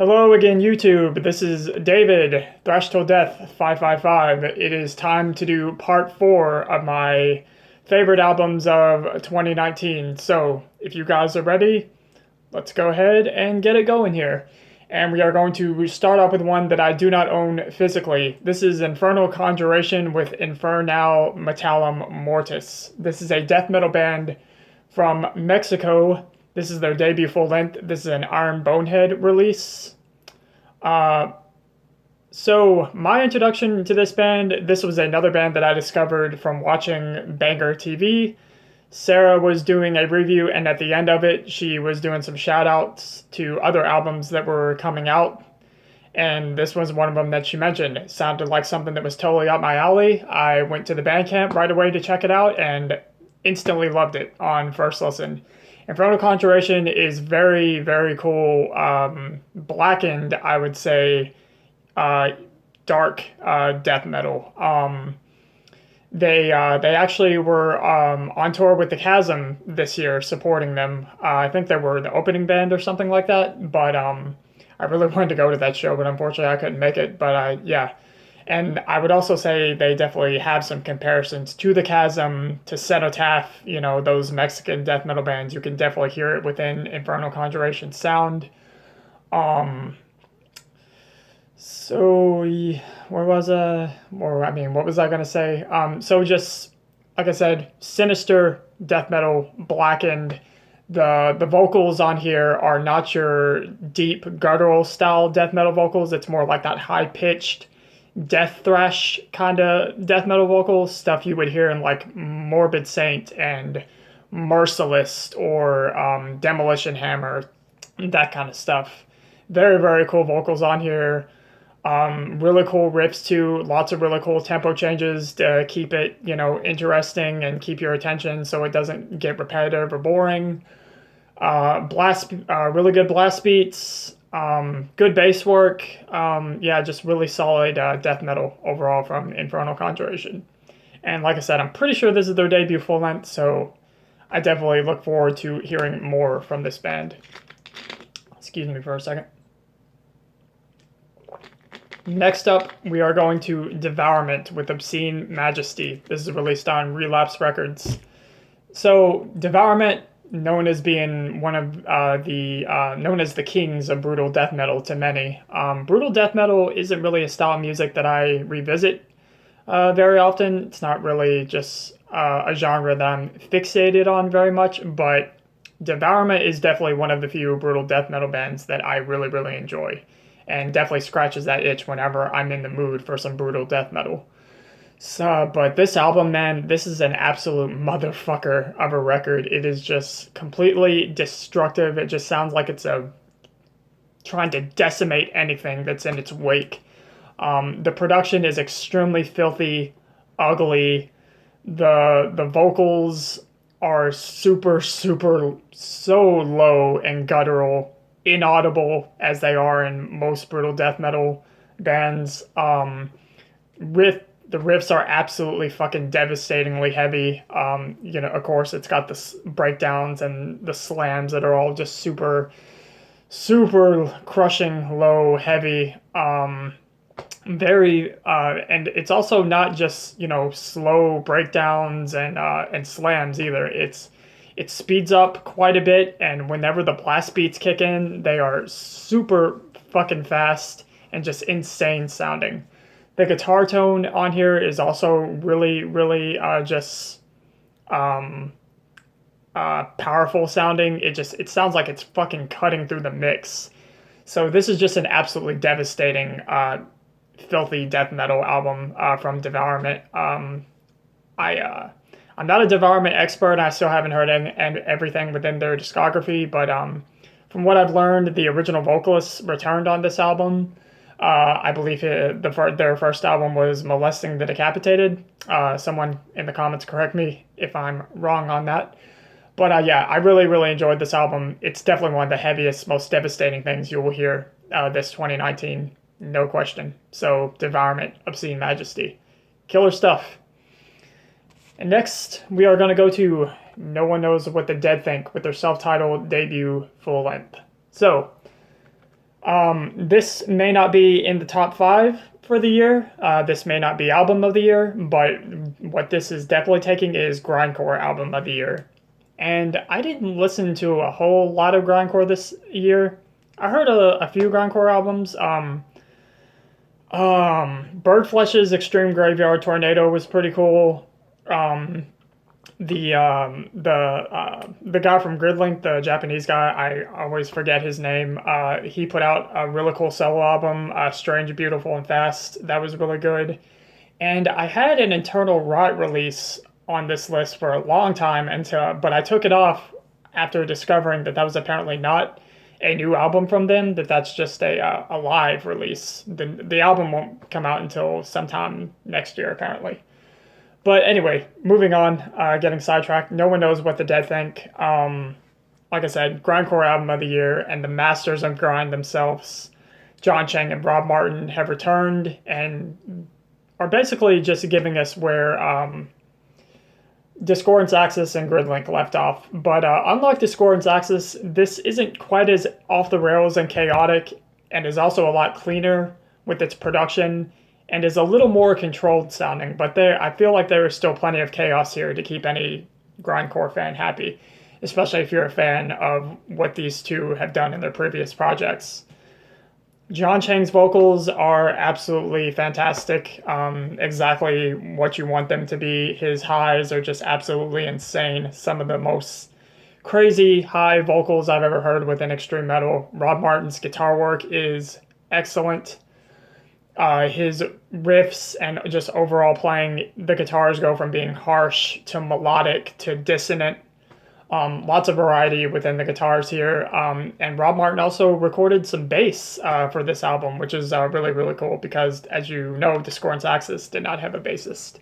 Hello again, YouTube. This is David, Thrash Till Death 555. It is time to do part 4 of my favorite albums of 2019. So, if you guys are ready, let's go ahead and get it going here. And we are going to start off with one that I do not own physically. This is Infernal Conjuration with Infernale Metallum Mortis. This is a death metal band from Mexico. This is their debut full length. This is an Iron Bonehead release. So my introduction to this band, this was another band that I discovered from watching Banger TV. Sarah was doing a review, and at the end of it, she was doing some shout outs to other albums that were coming out. And this was one of them that she mentioned. It sounded like something that was totally up my alley. I went to the Bandcamp right away to check it out and instantly loved it on first listen. Infernal Conjuration is very, very cool. Blackened, I would say, dark death metal. They actually were on tour with the Chasm this year, supporting them. I think they were the opening band or something like that. But I really wanted to go to that show, but unfortunately I couldn't make it. But yeah. And I would also say they definitely have some comparisons to the Chasm, to Cenotaph, those Mexican death metal bands. You can definitely hear it within Infernal Conjuration sound. Where was what was I gonna say? So just like I said, sinister death metal, blackened. The vocals on here are not your deep guttural style death metal vocals. It's more like that high pitched death thrash kind of death metal vocal stuff you would hear in like Morbid Saint and Merciless or Demolition Hammer, that kind of stuff. Very, very cool vocals on here. Really cool riffs too. Lots of really cool tempo changes to keep it, interesting and keep your attention so it doesn't get repetitive or boring. Really good blast beats. Good bass work. Just really solid death metal overall from Infernal Conjuration. And like I said, I'm pretty sure this is their debut full length, so I definitely look forward to hearing more from this band. Excuse me for a second. Next up, we are going to Devourment with Obscene Majesty. This is released on Relapse Records. So, Devourment, known as being one of known as the kings of brutal death metal to many. Brutal death metal isn't really a style of music that I revisit very often. It's not really just a genre that I'm fixated on very much, but Devourment is definitely one of the few brutal death metal bands that I really, really enjoy, and definitely scratches that itch whenever I'm in the mood for some brutal death metal. But this album, man, this is an absolute motherfucker of a record. It is just completely destructive. It just sounds like it's trying to decimate anything that's in its wake. The production is extremely filthy, ugly. The vocals are super, super, so low and guttural, inaudible as they are in most brutal death metal bands. The riffs are absolutely fucking devastatingly heavy. Of course, it's got the breakdowns and the slams that are all just super, super crushing, low, heavy. And it's also not just, slow breakdowns and slams either. It speeds up quite a bit, and whenever the blast beats kick in, they are super fucking fast and just insane sounding. The guitar tone on here is also really, really powerful sounding. It sounds like it's fucking cutting through the mix. So this is just an absolutely devastating, filthy death metal album from Devourment. I'm not a Devourment expert. I still haven't heard everything within their discography, but from what I've learned, the original vocalist returned on this album. I believe their first album was Molesting the Decapitated. Someone in the comments correct me if I'm wrong on that. But I really, really enjoyed this album. It's definitely one of the heaviest, most devastating things you will hear this 2019. No question. So, Devourment, Obscene Majesty. Killer stuff. And next, we are going to go to No One Knows What the Dead Think with their self-titled debut full length. So, This may not be in the top 5 for the year. This may not be album of the year, but what this is definitely taking is grindcore album of the year. And I didn't listen to a whole lot of grindcore this year. I heard a few grindcore albums. Birdflesh's Extreme Graveyard Tornado was pretty cool. The guy from Gridlink, the Japanese guy, I always forget his name. He put out a really cool solo album, Strange, Beautiful, and Fast. That was really good. And I had an Internal Rot release on this list for a long time, but I took it off after discovering that was apparently not a new album from them. That's just a live release. The album won't come out until sometime next year, apparently. But anyway, moving on, getting sidetracked. No one knows what the dead think. Like I said, grindcore album of the year, and the masters of grind themselves, John Chang and Rob Martin, have returned and are basically just giving us where Disgorged Axis and Gridlink left off. But unlike Disgorged Axis, this isn't quite as off the rails and chaotic, and is also a lot cleaner with its production, and is a little more controlled sounding, but I feel like there is still plenty of chaos here to keep any grindcore fan happy, especially if you're a fan of what these two have done in their previous projects. John Chang's vocals are absolutely fantastic, exactly what you want them to be. His highs are just absolutely insane, some of the most crazy high vocals I've ever heard within extreme metal. Rob Martin's guitar work is excellent. His riffs and just overall playing, the guitars go from being harsh to melodic to dissonant. Lots of variety within the guitars here. And Rob Martin also recorded some bass for this album, which is really, really cool because, as you know, Disgorged Axis did not have a bassist.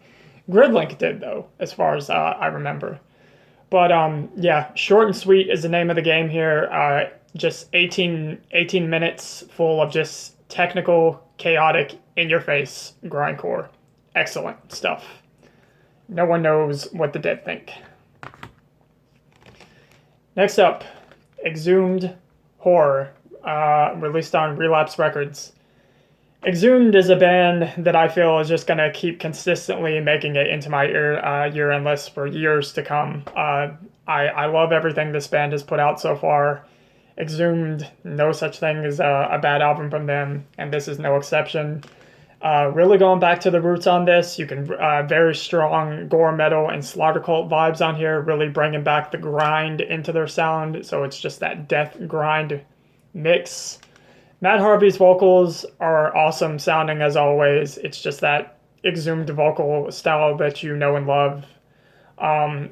Gridlink did, though, as far as I remember. But yeah, short and sweet is the name of the game here. Just 18 minutes full of just technical, chaotic, in-your-face grindcore. Excellent stuff. No one knows what the dead think. Next up, Exhumed Horror, released on Relapse Records. Exhumed is a band that I feel is just going to keep consistently making it into my year-end list for years to come. I love everything this band has put out so far. Exhumed, no such thing as a bad album from them, and this is no exception. Really going back to the roots on this, you can very strong gore metal and slaughter cult vibes on here, really bringing back the grind into their sound, so it's just that death grind mix. Matt Harvey's vocals are awesome sounding as always. It's just that exhumed vocal style that you know and love. I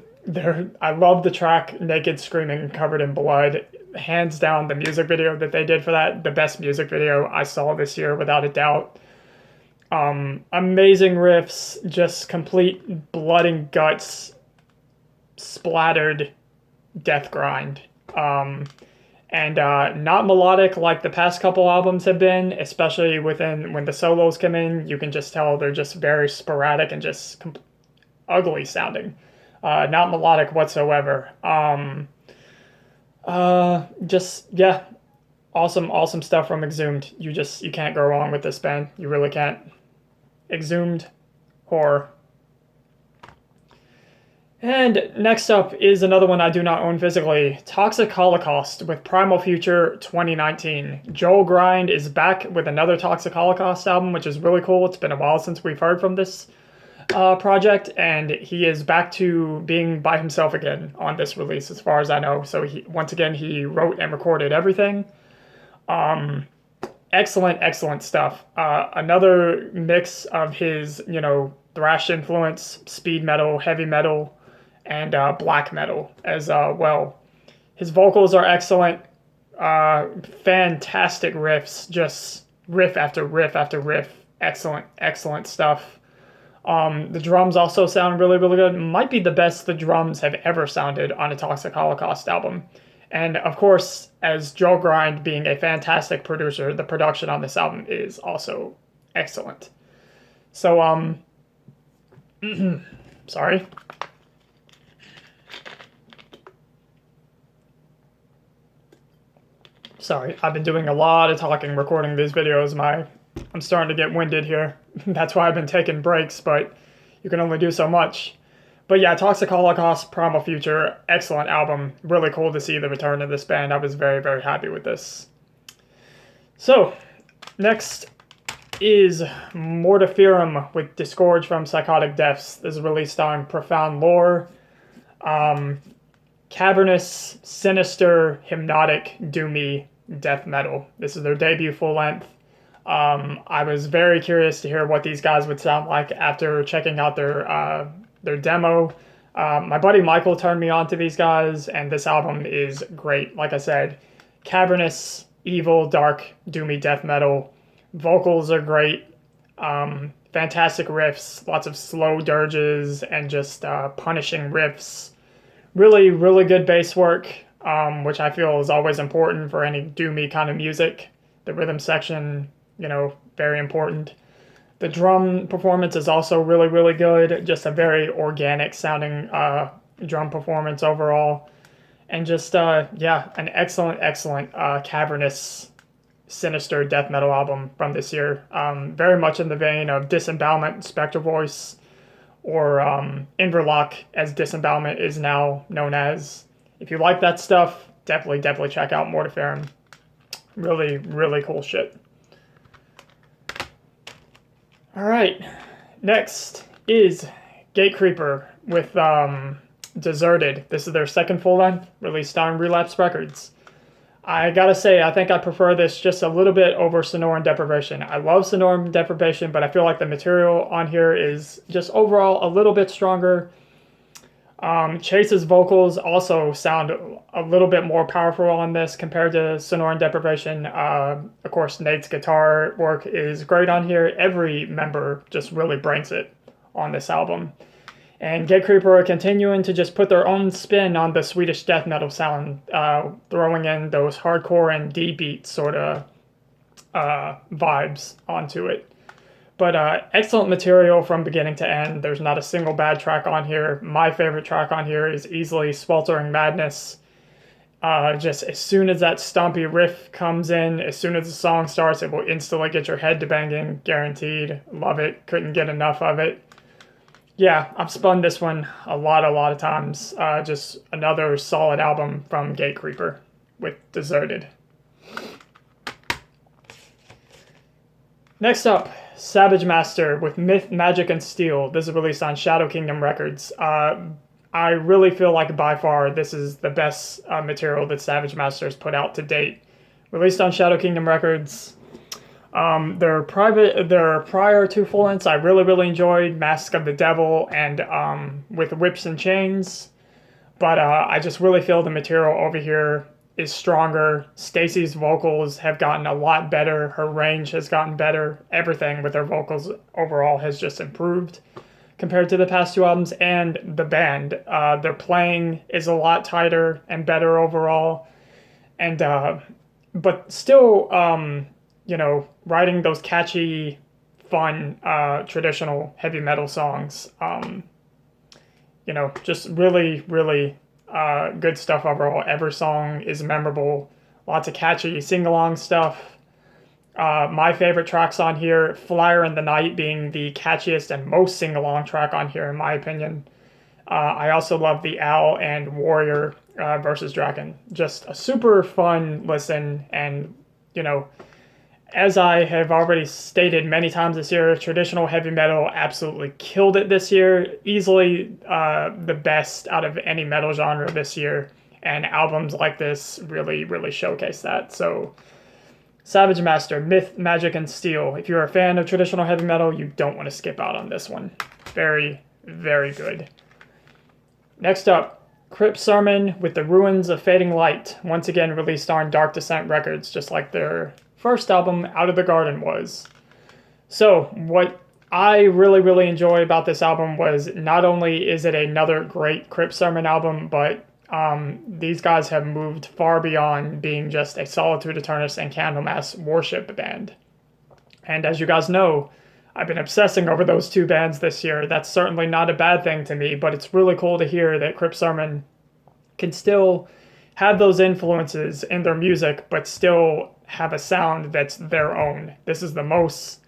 love the track Naked Screaming Covered in Blood. Hands down, the music video that they did for that, the best music video I saw this year without a doubt. Amazing riffs, just complete blood and guts splattered death grind. And not melodic like the past couple albums have been, especially when the solos come in. You can just tell they're just very sporadic and just ugly sounding. Not melodic whatsoever. Yeah, awesome stuff from Exhumed. You can't go wrong with this band. You really can't. Exhumed Horror. And next up is another one I do not own physically, Toxic Holocaust with Primal Future 2019. Joel Grind is back with another Toxic Holocaust album, which is really cool. It's been a while since we've heard from this project, and he is back to being by himself again on this release, as far as I know. So once again, he wrote and recorded everything. Excellent stuff. Another mix of his, thrash influence, speed metal, heavy metal, and black metal as well. His vocals are excellent. Fantastic riffs, just riff after riff after riff. Excellent stuff. The drums also sound really, really good. Might be the best the drums have ever sounded on a Toxic Holocaust album. And of course, as Joel Grind being a fantastic producer, the production on this album is also excellent. So, sorry. Sorry, I've been doing a lot of talking recording these videos. I'm starting to get winded here. That's why I've been taking breaks, but you can only do so much. But yeah, Toxic Holocaust, Primal Future, excellent album. Really cool to see the return of this band. I was very, very happy with this. So, next is Mortiferum with Disgorged from Psychotic Deaths. This is released on Profound Lore. Cavernous, sinister, hypnotic, doomy death metal. This is their debut full length. I was very curious to hear what these guys would sound like after checking out their demo. My buddy Michael turned me on to these guys, and this album is great. Like I said, cavernous, evil, dark, doomy death metal. Vocals are great. Fantastic riffs, lots of slow dirges, and just punishing riffs. Really, really good bass work, which I feel is always important for any doomy kind of music. The rhythm section, very important. The drum performance is also really, really good. Just a very organic sounding drum performance overall. And just, an excellent cavernous, sinister death metal album from this year. Very much in the vein of Disembowelment, Spectre Voice, or Inverloch, as Disembowelment is now known as. If you like that stuff, definitely check out Mortiferum. Really, really cool shit. Alright, next is Gatecreeper with Deserted. This is their second full length, released on Relapse Records. I gotta say, I think I prefer this just a little bit over Sonoran Deprivation. I love Sonoran Deprivation, but I feel like the material on here is just overall a little bit stronger. Chase's vocals also sound a little bit more powerful on this compared to Sonoran Deprivation. Of course, Nate's guitar work is great on here. Every member just really brings it on this album. And Gatecreeper are continuing to just put their own spin on the Swedish death metal sound, throwing in those hardcore and D-beat sort of vibes onto it. But excellent material from beginning to end. There's not a single bad track on here. My favorite track on here is easily Sweltering Madness. Just as soon as that stompy riff comes in, as soon as the song starts, it will instantly get your head to banging, guaranteed. Love it. Couldn't get enough of it. Yeah, I've spun this one a lot of times. Just another solid album from Gatecreeper with Deserted. Next up, Savage Master with Myth, Magic, and Steel. This is released on Shadow Kingdom Records. I really feel like by far this is the best material that Savage Master has put out to date. Released on Shadow Kingdom Records. Their prior two full lengths I really enjoyed, Mask of the Devil and with Whips and Chains, but I just really feel the material over here is stronger. Stacy's vocals have gotten a lot better, her range has gotten better, everything with her vocals overall has just improved compared to the past two albums, and the band, their playing is a lot tighter and better overall, and but still writing those catchy, fun, traditional heavy metal songs. Just really good stuff overall. Every song is memorable. Lots of catchy sing-along stuff. My favorite tracks on here, Flyer in the Night being the catchiest and most sing-along track on here, in my opinion. I also love the Owl and Warrior versus Dragon. Just a super fun listen, and, as I have already stated many times this year, traditional heavy metal absolutely killed it this year. Easily the best out of any metal genre this year. And albums like this really showcase that. So, Savage Master, Myth, Magic, and Steel. If you're a fan of traditional heavy metal, you don't want to skip out on this one. Very good. Next up, Crypt Sermon with the Ruins of Fading Light. Once again released on Dark Descent Records, just like their first album, Out of the Garden, was. So, what I really enjoy about this album was not only is it another great Crypt Sermon album, but these guys have moved far beyond being just a Solitude Eternus and Candlemass worship band. And as you guys know, I've been obsessing over those two bands this year. That's certainly not a bad thing to me, but it's really cool to hear that Crypt Sermon can still have those influences in their music, but still have a sound that's their own. This is the most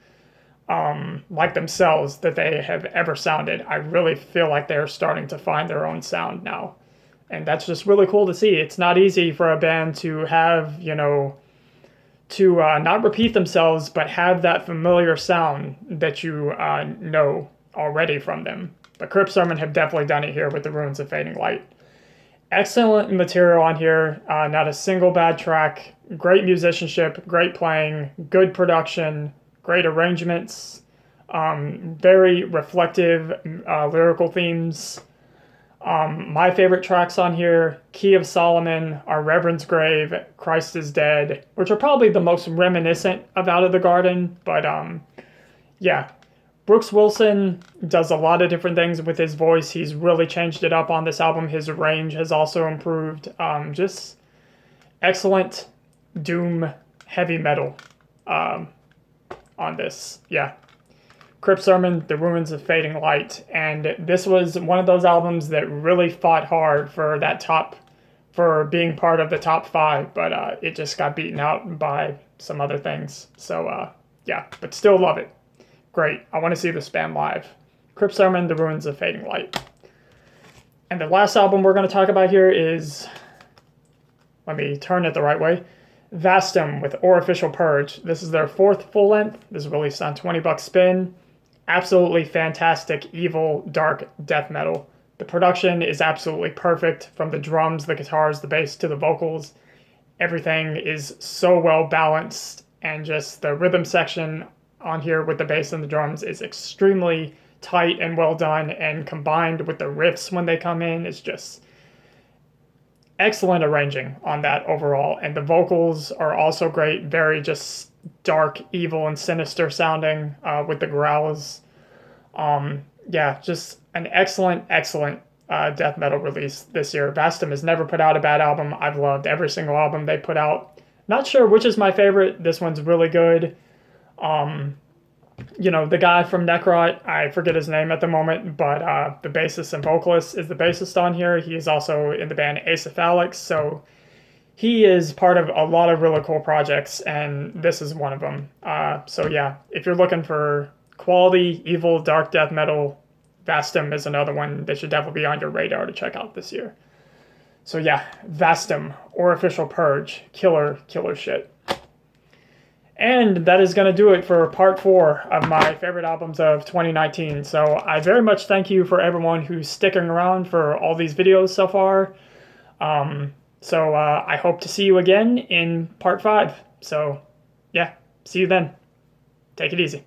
like themselves that they have ever sounded. I really feel like they're starting to find their own sound now. And that's just really cool to see. It's not easy for a band to have, to not repeat themselves, but have that familiar sound that you know already from them. But Crypt Sermon have definitely done it here with the Ruins of Fading Light. Excellent material on here, not a single bad track, great musicianship, great playing, good production, great arrangements, very reflective lyrical themes. My favorite tracks on here, Key of Solomon, Our Reverend's Grave, Christ is Dead, which are probably the most reminiscent of Out of the Garden, but yeah. Brooks Wilson does a lot of different things with his voice. He's really changed it up on this album. His range has also improved. Just excellent doom heavy metal on this. Yeah. Crypt Sermon, The Ruins of Fading Light. And this was one of those albums that really fought hard for for being part of the top 5, but it just got beaten out by some other things. So yeah, but still love it. Great. I want to see this band live. Crypt Sermon, The Ruins of Fading Light. And the last album we're going to talk about here is, let me turn it the right way, Vastum with Orificial Purge. This is their 4th full length. This is released on 20 Bucks Spin. Absolutely fantastic, evil, dark death metal. The production is absolutely perfect, from the drums, the guitars, the bass, to the vocals. Everything is so well balanced, and just the rhythm section on here with the bass and the drums is extremely tight and well done, and combined with the riffs when they come in, it's just excellent arranging on that overall. And the vocals are also great, very just dark, evil, and sinister sounding with the growls. Yeah, just an excellent death metal release this year. Vastum has never put out a bad album. I've loved every single album they put out. Not sure which is my favorite. This one's really good. The guy from Necrot, I forget his name at the moment, but the bassist and vocalist is the bassist on here. He is also in the band Acephalics, so he is part of a lot of really cool projects, and this is one of them. So yeah, if you're looking for quality, evil, dark death metal, Vastum is another one that should definitely be on your radar to check out this year. So yeah, Vastum, Orificial Purge, killer shit. And that is going to do it for part 4 of my favorite albums of 2019. So I very much thank you for everyone who's sticking around for all these videos so far. So I hope to see you again in part 5. So yeah, see you then. Take it easy.